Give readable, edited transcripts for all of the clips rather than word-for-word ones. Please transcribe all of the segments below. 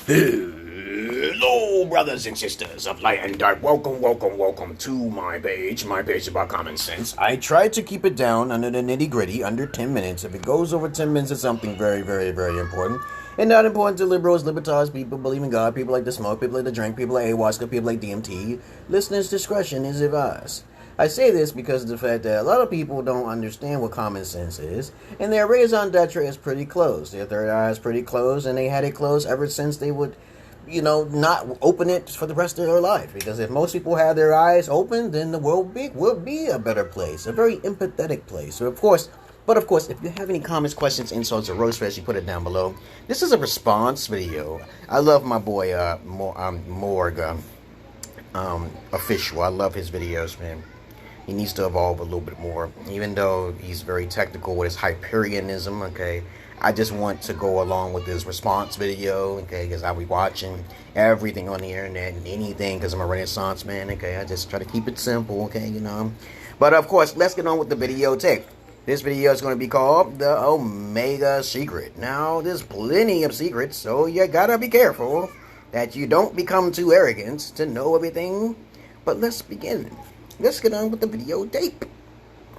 Hello, brothers and sisters of light and dark. Welcome to my page about common sense. I try to keep it down under the nitty-gritty, under 10 minutes. If it goes over 10 minutes, it's something very, very, very important. And not important to liberals, libertars, people believe in God, people like to smoke, people like to drink, people like ayahuasca, people like DMT. Listeners' discretion is advised. I say this because of the fact that a lot of people don't understand what common sense is, and their raison d'etre is pretty closed. Their third eye is pretty closed, and they had it closed ever since they would, not open it for the rest of their life. Because if most people had their eyes open, then the world would be a better place, a very empathetic place. So of course, if you have any comments, questions, insults, or roast fest, you put it down below. This is a response video. I love my boy Morg Official. I love his videos, man. He needs to evolve a little bit more, even though he's very technical with his Hyperionism, okay? I just want to go along with this response video, okay? Because I'll be watching everything on the internet and anything because I'm a Renaissance man, okay? I just try to keep it simple, okay, But, of course, let's get on with the videotape. This video is going to be called The Omega Secret. Now, there's plenty of secrets, so you gotta be careful that you don't become too arrogant to know everything. But let's begin. Let's get on with the videotape.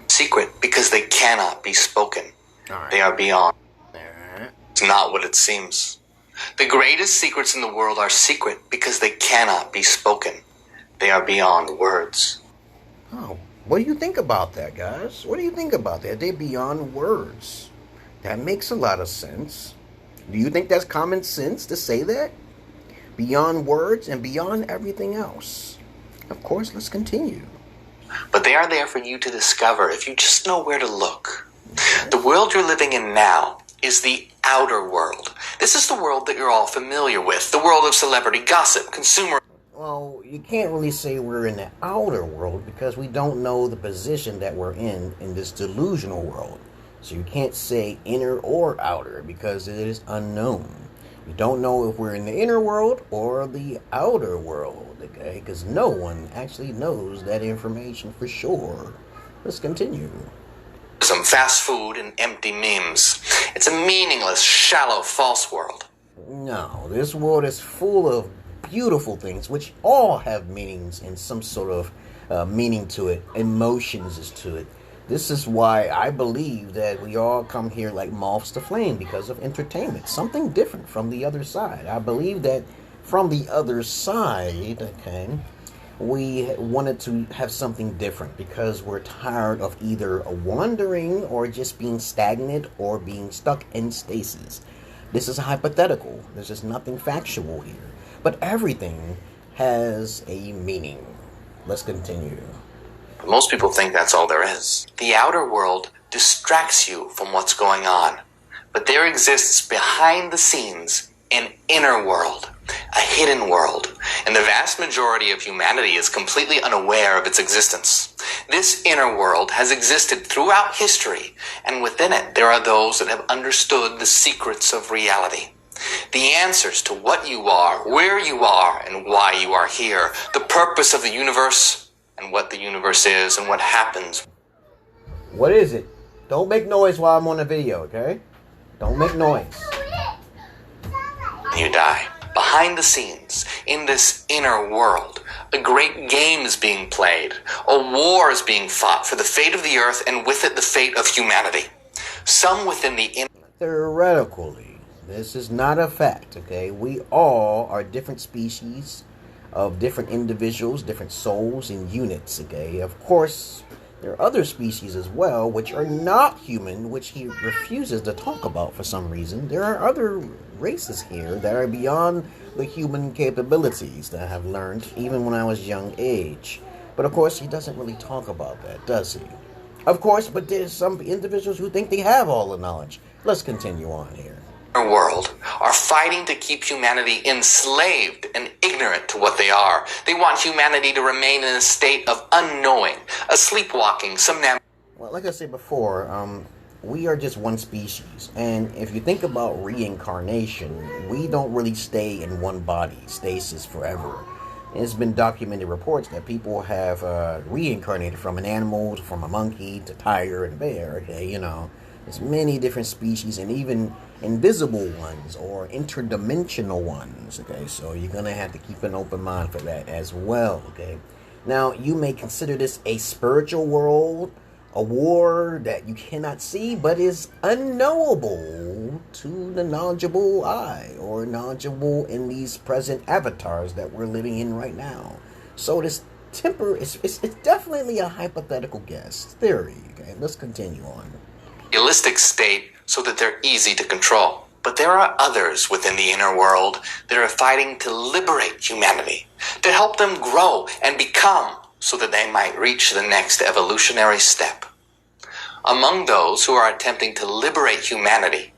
Secret because they cannot be spoken. Right. They are beyond. Right. It's not what it seems. The greatest secrets in the world are secret because they cannot be spoken. They are beyond words. Oh, what do you think about that, guys? What do you think about that? They're beyond words. That makes a lot of sense. Do you think that's common sense to say that? Beyond words and beyond everything else. Of course, let's continue. But they are there for you to discover if you just know where to look. The world you're living in now is the outer world. This is the world that you're all familiar with. The world of celebrity gossip, consumer... Well, you can't really say we're in the outer world because we don't know the position that we're in this delusional world. So you can't say inner or outer because it is unknown. We don't know if we're in the inner world or the outer world, okay? Because no one actually knows that information for sure. Let's continue. Some fast food and empty memes. It's a meaningless, shallow, false world. No, this world is full of beautiful things, which all have meanings and some sort of meaning to it, emotions to it. This is why I believe that we all come here like moths to flame because of entertainment. Something different from the other side. I believe that from the other side, okay, we wanted to have something different because we're tired of either wandering or just being stagnant or being stuck in stasis. This is hypothetical. There's just nothing factual here. But everything has a meaning. Let's continue. Most people think that's all there is. The outer world distracts you from what's going on. But there exists behind the scenes an inner world, a hidden world, and the vast majority of humanity is completely unaware of its existence. This inner world has existed throughout history, and within it there are those that have understood the secrets of reality. The answers to what you are, where you are, and why you are here, the purpose of the universe, and what the universe is, and what happens. What is it? Don't make noise while I'm on the video, okay? Don't make noise. You die. Behind the scenes, in this inner world, a great game is being played. A war is being fought for the fate of the earth, and with it the fate of humanity. Some within the inner... Theoretically, this is not a fact, okay? We all are different species of different individuals, different souls and units, okay? Of course, there are other species as well, which are not human, which he refuses to talk about for some reason. There are other races here that are beyond the human capabilities that I have learned, even when I was young age. But of course, he doesn't really talk about that, does he? Of course, but there's some individuals who think they have all the knowledge. Let's continue on here. World are fighting to keep humanity enslaved and ignorant to what they are. They want humanity to remain in a state of unknowing, a sleepwalking, Well, like I said before, we are just one species, and if you think about reincarnation, we don't really stay in one body, stasis forever. It's been documented reports that people have reincarnated from an animal, from a monkey, to tiger and bear, okay, There's many different species, and even invisible ones or interdimensional ones. Okay, so you're gonna have to keep an open mind for that as well. Okay, now you may consider this a spiritual world, a war that you cannot see but is unknowable to the knowledgeable eye, or knowledgeable in these present avatars that we're living in right now. So this it's definitely a hypothetical guess theory. Okay, let's continue on. Realistic state so that they're easy to control. But there are others within the inner world that are fighting to liberate humanity, to help them grow and become, so that they might reach the next evolutionary step. Among those who are attempting to liberate humanity,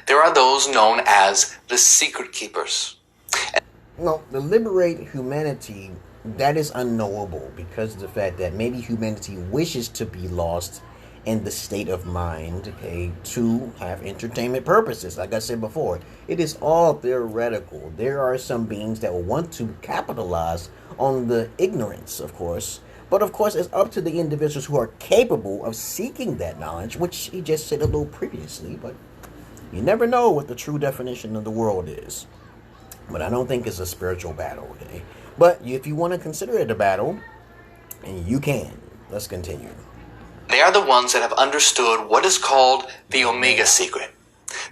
there are those known as the Secret Keepers. Well, to liberate humanity, that is unknowable because of the fact that maybe humanity wishes to be lost in the state of mind, okay, to have entertainment purposes. Like I said before, it is all theoretical. There are some beings that will want to capitalize on the ignorance, of course. But of course, it's up to the individuals who are capable of seeking that knowledge, which he just said a little previously. But you never know what the true definition of the world is. But I don't think it's a spiritual battle, okay? But if you want to consider it a battle, and you can, let's continue. They are the ones that have understood what is called the Omega Secret,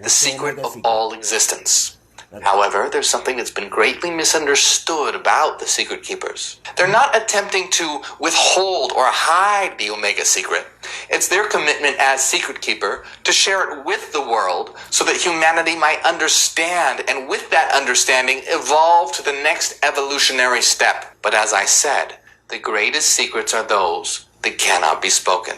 the secret of all existence. However, there's something that's been greatly misunderstood about the Secret Keepers. They're not attempting to withhold or hide the Omega Secret. It's their commitment as Secret Keeper to share it with the world so that humanity might understand, and with that understanding, evolve to the next evolutionary step. But as I said, the greatest secrets are those that cannot be spoken.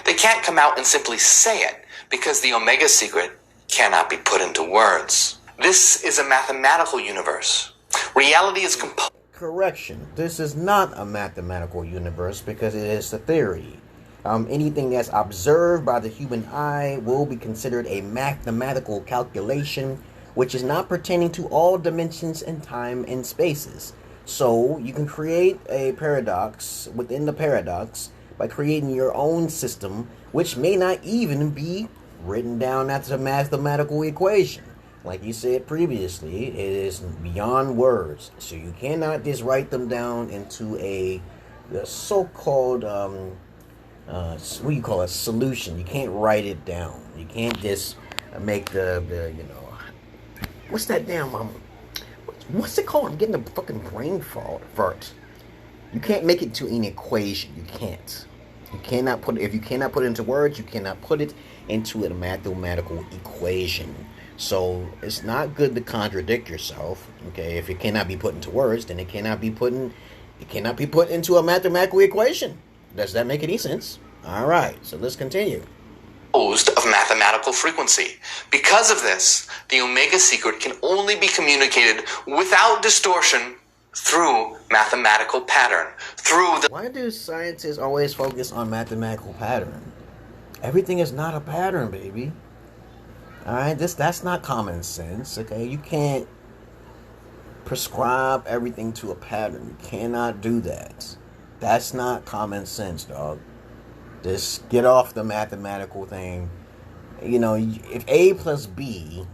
They can't come out and simply say it, because the Omega Secret cannot be put into words. This is a mathematical universe. Reality is composed. Correction. This is not a mathematical universe because it is a theory. Anything that's observed by the human eye will be considered a mathematical calculation, which is not pertaining to all dimensions in time and spaces. So you can create a paradox within the paradox by creating your own system, which may not even be written down as a mathematical equation. Like you said previously, it is beyond words. So you cannot just write them down into the so-called, what do you call it, solution. You can't write it down. You can't just make the what's that damn, what's it called? I'm getting a fucking brain fart. You can't make it to an equation. You can't. You cannot put it, if you cannot put it into words, you cannot put it into a mathematical equation. So it's not good to contradict yourself. Okay, if it cannot be put into words, then it cannot be put into a mathematical equation. Does that make any sense? All right, so let's continue. Of mathematical frequency. Because of this, the Omega Secret can only be communicated without distortion through mathematical pattern. Why do scientists always focus on mathematical pattern? Everything is not a pattern, baby. Alright, that's not common sense, okay? You can't prescribe everything to a pattern. You cannot do that. That's not common sense, dog. Just get off the mathematical thing. You know, if A plus B,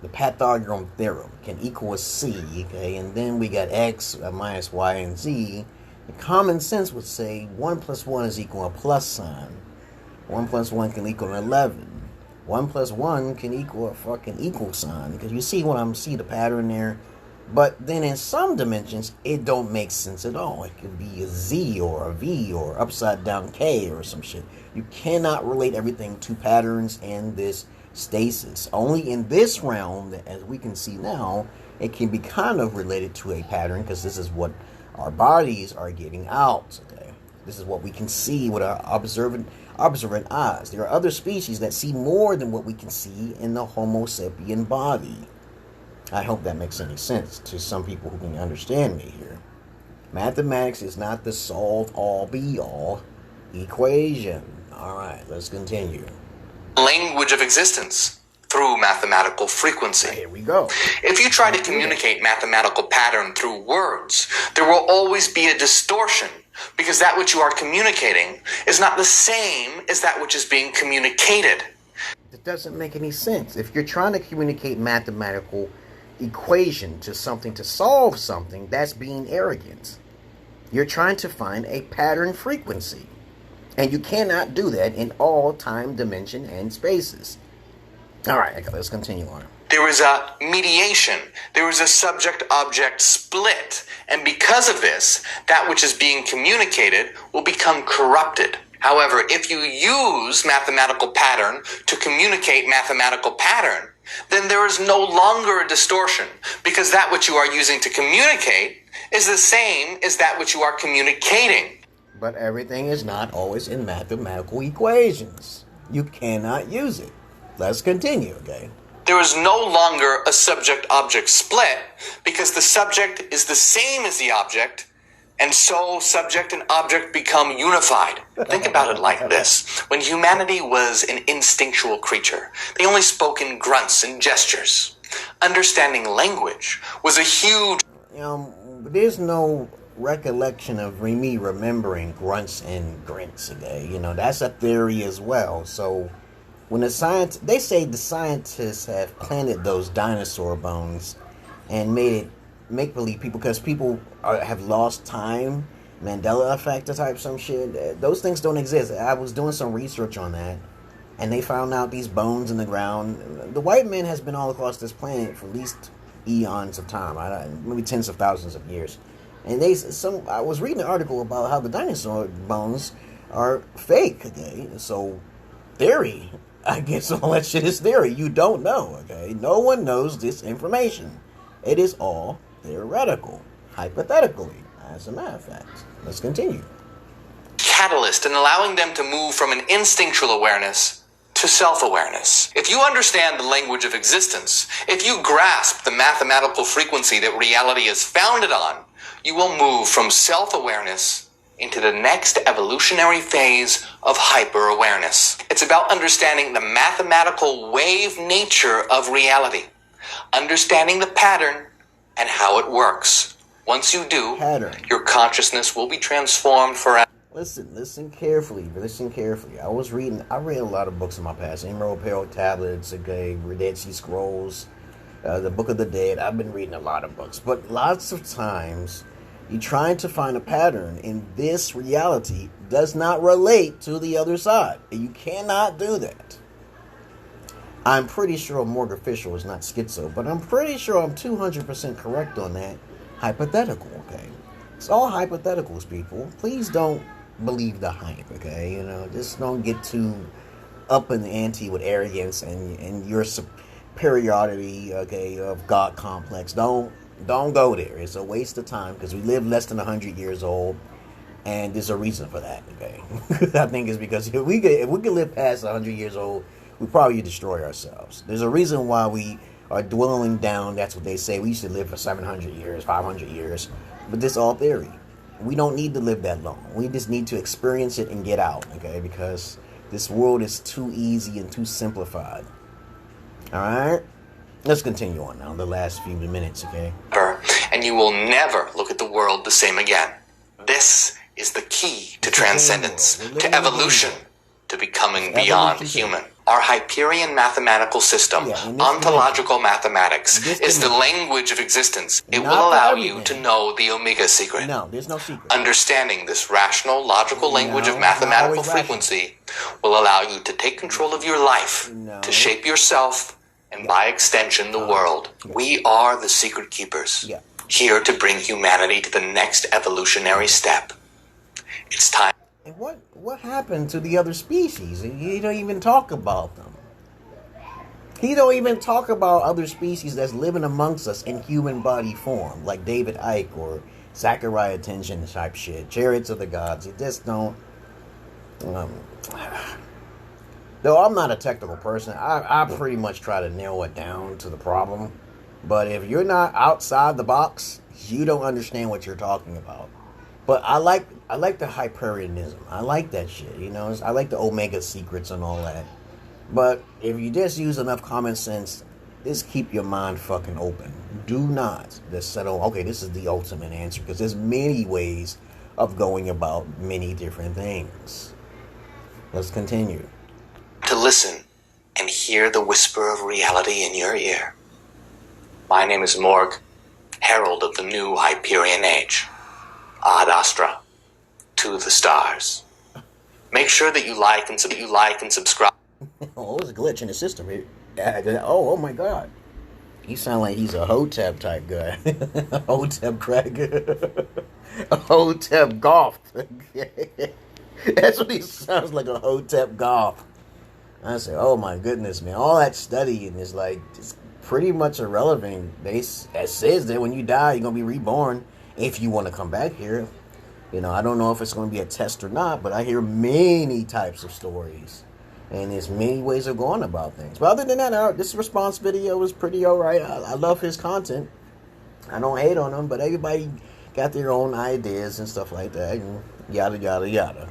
the Pythagorean theorem, can equal a C, okay, and then we got X minus Y and Z, the common sense would say 1 plus 1 is equal to a plus sign. 1 plus 1 can equal 11. 1 plus 1 can equal a fucking equal sign. Because you see when I see the pattern there. But then in some dimensions, it don't make sense at all. It could be a Z or a V or upside down K or some shit. You cannot relate everything to patterns and this stasis. Only in this realm, as we can see now, it can be kind of related to a pattern, because this is what our bodies are getting out. Okay, this is what we can see with our observant eyes. There are other species that see more than what we can see in the Homo sapien body. I hope that makes any sense to some people who can understand me here. Mathematics is not the solve-all, be-all equation. Alright, let's continue. Language of existence through mathematical frequency. Here we go. If you try to communicate mathematical pattern through words, there will always be a distortion, because that which you are communicating is not the same as that which is being communicated. It doesn't make any sense. If you're trying to communicate mathematical equation to something to solve something, that's being arrogant. You're trying to find a pattern frequency. And you cannot do that in all time, dimension, and spaces. All right, let's continue on. There is a mediation. There is a subject-object split. And because of this, that which is being communicated will become corrupted. However, if you use mathematical pattern to communicate mathematical pattern, then there is no longer a distortion, because that which you are using to communicate is the same as that which you are communicating. But everything is not always in mathematical equations. You cannot use it. Let's continue, okay? There is no longer a subject-object split, because the subject is the same as the object, and so subject and object become unified. Think about it like this. When humanity was an instinctual creature, they only spoke in grunts and gestures. Understanding language was a huge... There's no recollection of me remembering grunts and grunts, okay? That's a theory as well. So when they say the scientists have planted those dinosaur bones and made it make-believe people, because people have lost time, Mandela effect type some shit. Those things don't exist. I was doing some research on that, and they found out these bones in the ground. The white man has been all across this planet for at least eons of time, maybe tens of thousands of years. And I was reading an article about how the dinosaur bones are fake, okay? So, theory. I guess all that shit is theory. You don't know, okay? No one knows this information. It is all theoretical, hypothetically, as a matter of fact. Let's continue. Catalyst in allowing them to move from an instinctual awareness to self-awareness. If you understand the language of existence, if you grasp the mathematical frequency that reality is founded on, you will move from self-awareness into the next evolutionary phase of hyper-awareness. It's about understanding the mathematical wave nature of reality, understanding the pattern and how it works. Once you do, your consciousness will be transformed forever. Listen carefully. I read a lot of books in my past. Emerald Pearl Tablets, okay, Dead Sea Scrolls, the Book of the Dead. I've been reading a lot of books. But lots of times, you're trying to find a pattern in this reality does not relate to the other side. You cannot do that. I'm pretty sure Morgan Fisher is not schizo, but I'm pretty sure I'm 200% correct on that hypothetical, okay? It's all hypotheticals, people. Please don't believe the hype, okay? Just don't get too up in the ante with arrogance and your superiority, okay, of God complex. Don't go there. It's a waste of time, because we live less than 100 years old, and there's a reason for that, okay? I think it's because if we could live past 100 years old, we probably destroy ourselves. There's a reason why we are dwindling down. That's what they say. We used to live for 700 years, 500 years. But this is all theory. We don't need to live that long. We just need to experience it and get out, okay? Because this world is too easy and too simplified. All right? Let's continue on now, the last few minutes, okay? And you will never look at the world the same again. This is the key to transcendence, to evolution, to becoming beyond human. Our Hyperion mathematical system, ontological mathematics, is the language of existence. It will allow you to know the Omega secret. No, there's no secret. Understanding this rational, logical language of mathematical frequency will allow you to take control of your life, to shape yourself, and by extension, the world. We are the secret keepers, here to bring humanity to the next evolutionary step. It's time. And what happened to the other species? He don't even talk about them. He don't even talk about other species that's living amongst us in human body form, like David Icke or Zachariah Tension type shit, Chariots of the Gods. He just don't. Though I'm not a technical person, I pretty much try to narrow it down to the problem. But if you're not outside the box, you don't understand what you're talking about. But I like the Hyperionism. I like that shit, I like the Omega secrets and all that. But if you just use enough common sense, just keep your mind fucking open. Do not just settle, okay, this is the ultimate answer. Because there's many ways of going about many different things. Let's continue. To listen and hear the whisper of reality in your ear. My name is Morg, herald of the new Hyperion Age. Ad Astra, to the stars. Make sure that you like and subscribe. Oh, there's a glitch in the system here. Oh my God. He sound like he's a Hotep type guy. Hotep crack. A Hotep golf. That's what he sounds like, a Hotep golf. I said, oh my goodness, man. All that studying is like, it's pretty much irrelevant. It says that when you die, you're going to be reborn if you want to come back here. You know, I don't know if it's going to be a test or not, but I hear many types of stories. And there's many ways of going about things. But other than that, this response video was pretty alright. I love his content. I don't hate on him, but everybody got their own ideas and stuff like that. And yada, yada, yada.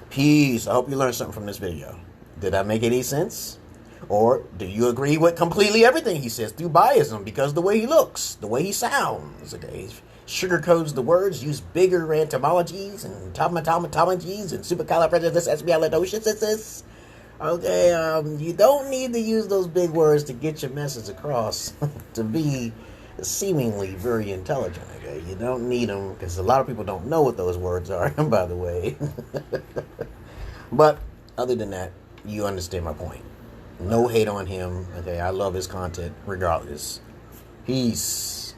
Peace. I hope you learned something from this video. Did I make any sense? Or do you agree with completely everything he says through biasm because of the way he looks, the way he sounds? Okay, he sugarcoats the words, use bigger etymologies and tautologies and supercalifragilisticexpialidocious. Okay, you don't need to use those big words to get your message across to be seemingly very intelligent. Okay, you don't need them because a lot of people don't know what those words are. By the way, but other than that, you understand my point. No hate on him. Okay, I love his content regardless. Peace.